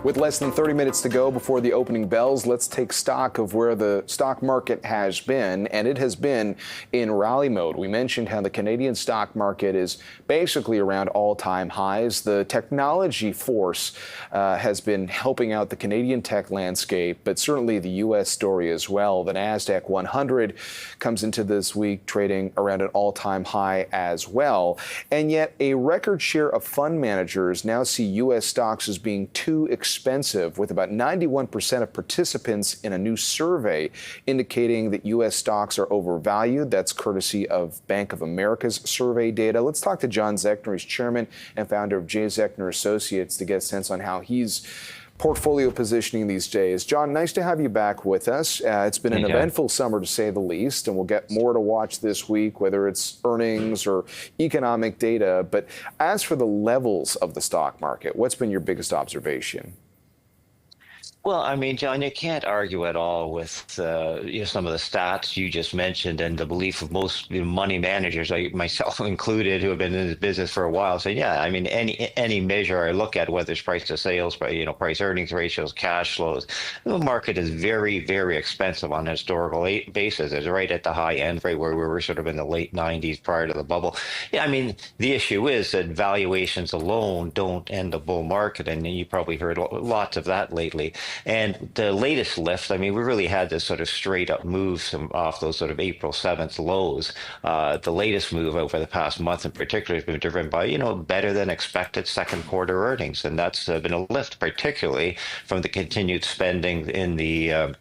With less than 30 minutes to go before the opening bells, let's take stock of where the stock market has been, and it has been in rally mode. We mentioned how the Canadian stock market is basically around all-time highs. The technology force has been helping out the Canadian tech landscape, but certainly the U.S. story as well. The NASDAQ 100 comes into this week trading around an all-time high as well. And yet a record share of fund managers now see U.S. stocks as being too expensive, with about 91% of participants in a new survey indicating that U.S. stocks are overvalued. That's courtesy of Bank of America's survey data. Let's talk to John Zechner. He's chairman and founder of Zechner Associates to get a sense on how he's portfolio positioning these days. John, nice to have you back with us. It's been an eventful summer, to say the least, and we'll get more to watch this week, whether it's earnings or economic data. But as for the levels of the stock market, what's been your biggest observation? Well, I mean, John, you can't argue at all with some of the stats you just mentioned and the belief of most money managers, myself included, who have been in this business for a while. So, yeah, I mean, any measure I look at, whether it's price to sales, price earnings ratios, cash flows, the market is very, very expensive on a historical basis. It's right at the high end, right where we were sort of in the late 90s prior to the bubble. Yeah, I mean, the issue is that valuations alone don't end the bull market, and you probably heard lots of that lately. And the latest lift, I mean, we really had this sort of straight up move off those sort of April 7th lows. The latest move over the past month in particular has been driven by, better than expected second quarter earnings. And that's been a lift, particularly from the continued spending in the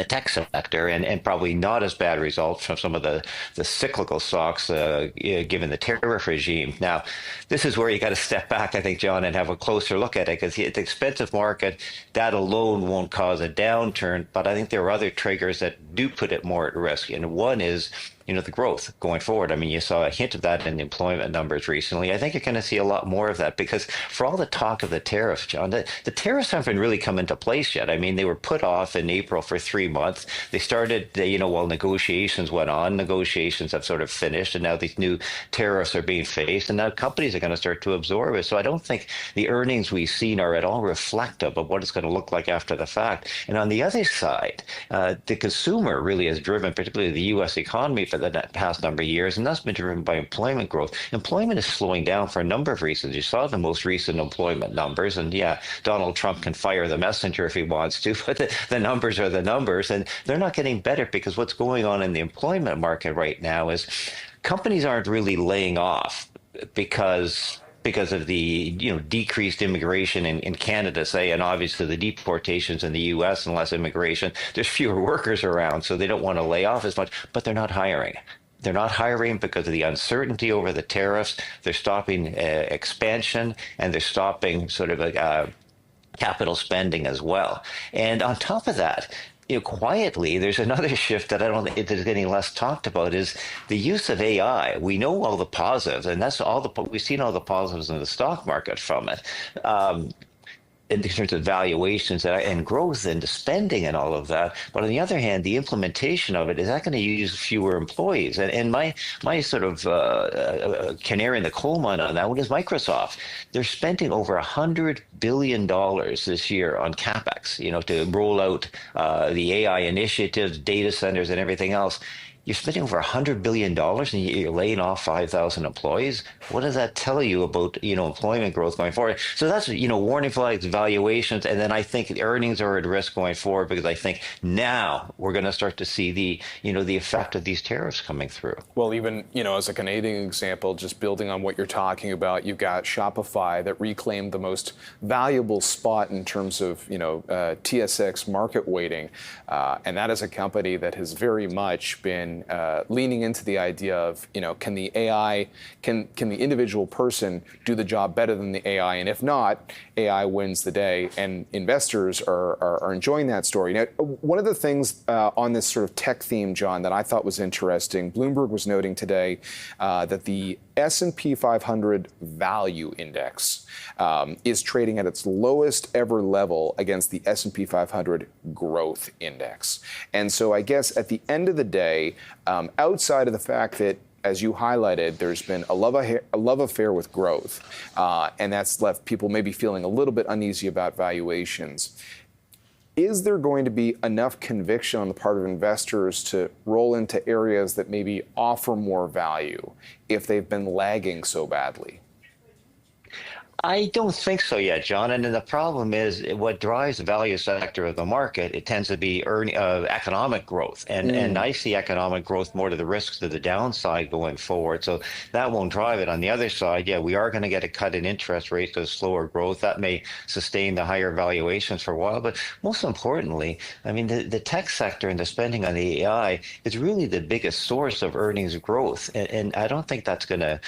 tech sector, and probably not as bad results from some of the cyclical stocks, given the tariff regime. Now, this is where you got to step back, I think, John, and have a closer look at it, because the expensive market, that alone won't cause a downturn. But I think there are other triggers that do put it more at risk. And one is, the growth going forward. I mean, you saw a hint of that in the employment numbers recently. I think you're going to see a lot more of that, because for all the talk of the tariffs, John, the tariffs haven't really come into place yet. I mean, they were put off in April for 3 months. They started, while negotiations went on. Negotiations have sort of finished, and now these new tariffs are being faced, and now companies are going to start to absorb it. So I don't think the earnings we've seen are at all reflective of what it's going to look like after the fact. And on the other side, the consumer really has driven, particularly the U.S. economy, for the past number of years, and that's been driven by employment growth. Employment is slowing down for a number of reasons. You saw the most recent employment numbers, and yeah, Donald Trump can fire the messenger if he wants to, but the numbers are the numbers, and they're not getting better, because what's going on in the employment market right now is companies aren't really laying off because of the decreased immigration in Canada, say, and obviously the deportations in the U.S. and less immigration. There's fewer workers around, so they don't want to lay off as much, but they're not hiring. They're not hiring because of the uncertainty over the tariffs. They're stopping expansion, and they're stopping sort of capital spending as well. And on top of that, quietly, there's another shift that I don't think is getting less talked about, is the use of AI. We know all the positives, and we've seen all the positives in the stock market from it. In terms of valuations and growth and the spending and all of that. But on the other hand, the implementation of it, is that going to use fewer employees? And my sort of canary in the coal mine on that one is Microsoft. They're spending over $100 billion this year on CapEx, to roll out the AI initiatives, data centers, and everything else. You're spending over $100 billion and you're laying off 5,000 employees. What does that tell you about, employment growth going forward? So that's, warning flags, valuations, and then I think the earnings are at risk going forward, because I think now we're going to start to see the effect of these tariffs coming through. Well, even, as a Canadian example, just building on what you're talking about, you've got Shopify that reclaimed the most valuable spot in terms of, TSX market weighting. And that is a company that has very much been leaning into the idea of, can the individual person do the job better than the AI? And if not, AI wins the day. And investors are enjoying that story. Now, one of the things on this sort of tech theme, John, that I thought was interesting, Bloomberg was noting today that the S&P 500 value index is trading at its lowest ever level against the S&P 500 growth index. And so I guess at the end of the day, outside of the fact that as you highlighted, there's been a love affair with growth, and that's left people maybe feeling a little bit uneasy about valuations. Is there going to be enough conviction on the part of investors to roll into areas that maybe offer more value if they've been lagging so badly? I don't think so yet, John. And then the problem is what drives the value sector of the market, it tends to be economic growth. And I see economic growth more to the risks to the downside going forward. So that won't drive it. On the other side, yeah, we are going to get a cut in interest rates, so slower growth. That may sustain the higher valuations for a while. But most importantly, I mean, the tech sector and the spending on the AI is really the biggest source of earnings growth. And I don't think that's going to,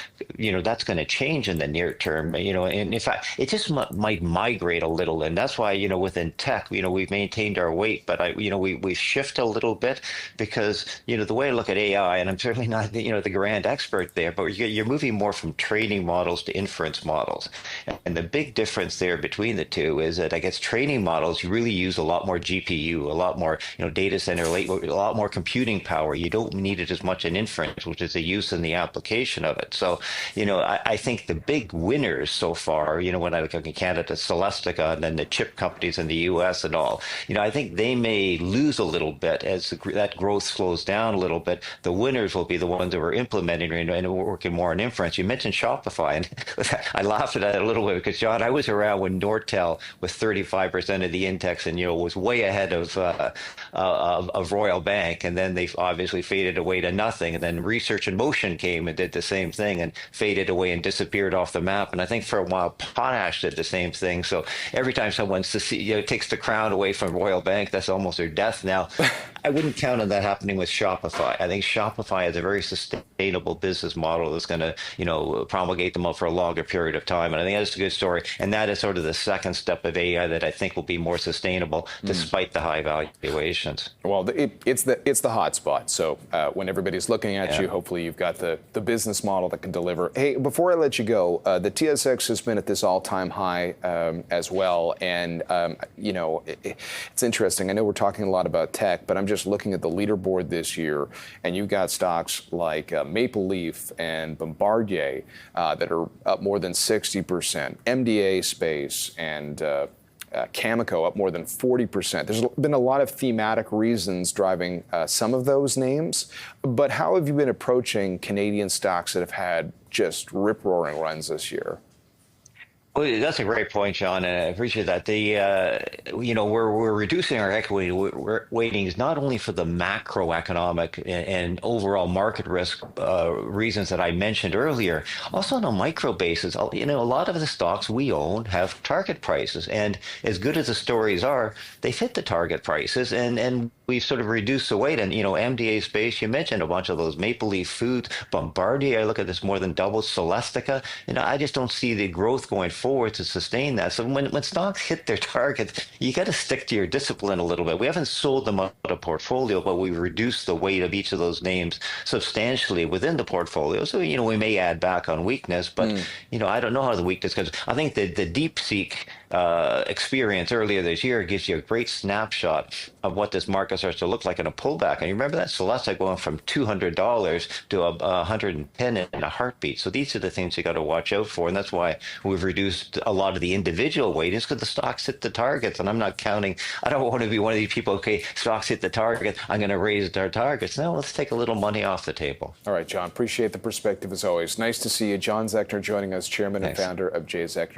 that's going to change in the near term, And in fact, it just might migrate a little, and that's why within tech, we've maintained our weight, but we shift a little bit because the way I look at AI, and I'm certainly not the grand expert there, but you're moving more from training models to inference models, and the big difference there between the two is that I guess training models you really use a lot more GPU, a lot more data center, a lot more computing power. You don't need it as much in inference, which is the use and the application of it. So I think the big winners so far. When I look at Canada, Celestica, and then the chip companies in the U.S. and all, I think they may lose a little bit as that growth slows down a little bit. The winners will be the ones that are implementing and working more on inference. You mentioned Shopify, and I laughed at that a little bit because, John, I was around when Nortel was 35% of the index and, was way ahead of Royal Bank, and then they obviously faded away to nothing. And then Research in Motion came and did the same thing and faded away and disappeared off the map. And I think for a while, Potash did the same thing. So every time someone takes the crown away from Royal Bank, that's almost their death now. I wouldn't count on that happening with Shopify. I think Shopify is a very sustainable business model that's going to, promulgate them up for a longer period of time. And I think that's a good story. And that is sort of the second step of AI that I think will be more sustainable despite the high valuations. Well, it's the hot spot. So when everybody's looking at you, hopefully you've got the business model that can deliver. Hey, before I let you go, the TSX has been at this all-time high as well. And, it's interesting. I know we're talking a lot about tech, but I'm just looking at the leaderboard this year, and you've got stocks like Maple Leaf and Bombardier that are up more than 60%, MDA Space and Cameco up more than 40%. There's been a lot of thematic reasons driving some of those names, but how have you been approaching Canadian stocks that have had just rip-roaring runs this year? Well, that's a great point, John, and I appreciate that. We're reducing our equity weightings not only for the macroeconomic and overall market risk reasons that I mentioned earlier, also on a micro basis. A lot of the stocks we own have target prices, and as good as the stories are, they fit the target prices, and we've sort of reduced the weight. And MDA Space, you mentioned a bunch of those, Maple Leaf Foods, Bombardier. I look at this more than double, Celestica. I just don't see the growth going forward to sustain that. So when stocks hit their targets, you got to stick to your discipline a little bit. We haven't sold them out of portfolio, but we've reduced the weight of each of those names substantially within the portfolio. So we may add back on weakness, but I don't know how the weakness goes. I think the DeepSeek experience earlier this year gives you a great snapshot of what this market starts to look like in a pullback. And you remember that Celestica going from $200 to $110 in a heartbeat. So these are the things you got to watch out for, and that's why we've reduced a lot of the individual weightings, because the stocks hit the targets. And I'm not counting. I don't want to be one of these people. Okay, stocks hit the target, I'm going to raise their targets. No, let's take a little money off the table. All right, John. Appreciate the perspective as always. Nice to see you, John Zechner, joining us, Chairman and Founder of J. Zechner